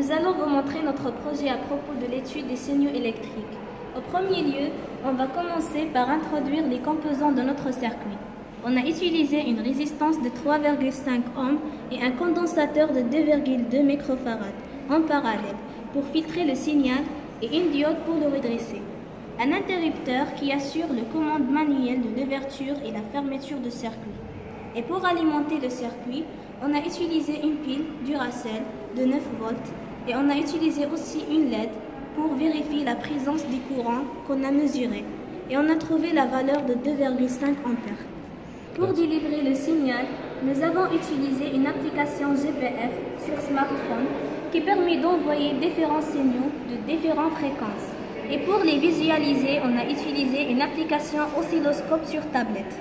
nous allons vous montrer notre projet à propos de l'étude des signaux électriques. Au premier lieu, on va commencer par introduire les composants de notre circuit. On a utilisé une résistance de 3,5 ohms et un condensateur de 2,2 microfarads en parallèle pour filtrer le signal et une diode pour le redresser. Un interrupteur qui assure le commande manuel de l'ouverture et la fermeture du circuit. Et pour alimenter le circuit, on a utilisé une pile Duracell de 9 volts et on a utilisé aussi une LED pour vérifier la présence du courant qu'on a mesuré. Et on a trouvé la valeur de 2,5 ampères. Pour délivrer le signal, nous avons utilisé une application GPF sur smartphone qui permet d'envoyer différents signaux de différentes fréquences. Et pour les visualiser, on a utilisé une application oscilloscope sur tablette.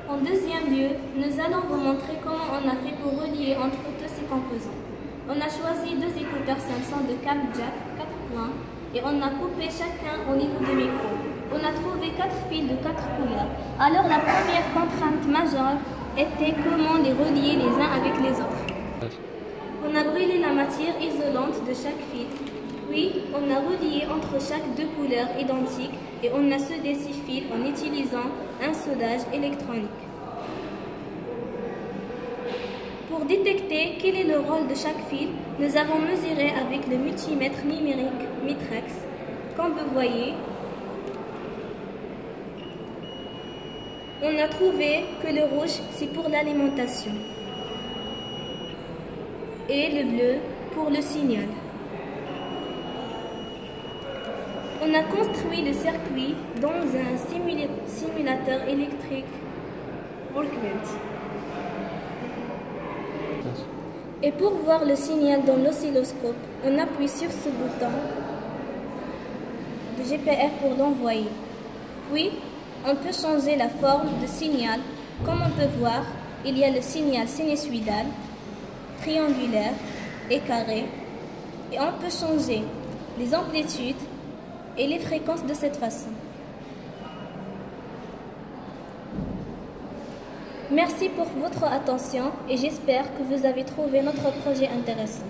En deuxième lieu, nous allons vous montrer comment on a fait pour relier entre tous ces composants. On a choisi deux écouteurs Samsung de câble jack 4 points et on a coupé chacun au niveau du micro. On a trouvé 4 fils de 4 couleurs. Alors la première contrainte majeure était comment les relier les uns avec les autres. On a brûlé la matière isolante de chaque fil. Puis, on a relié entre chaque deux couleurs identiques et on a soudé ces fils en utilisant un soudage électronique. Pour détecter quel est le rôle de chaque fil, nous avons mesuré avec le multimètre numérique Mitrex. Comme vous voyez, on a trouvé que le rouge, c'est pour l'alimentation et le bleu pour le signal. On a construit le circuit dans un simulateur électrique Workbench. Et pour voir le signal dans l'oscilloscope, on appuie sur ce bouton de GPF pour l'envoyer. Puis, on peut changer la forme de signal. Comme on peut voir, il y a le signal sinusoïdal, triangulaire et carré. Et on peut changer les amplitudes et les fréquences de cette façon. Merci pour votre attention et j'espère que vous avez trouvé notre projet intéressant.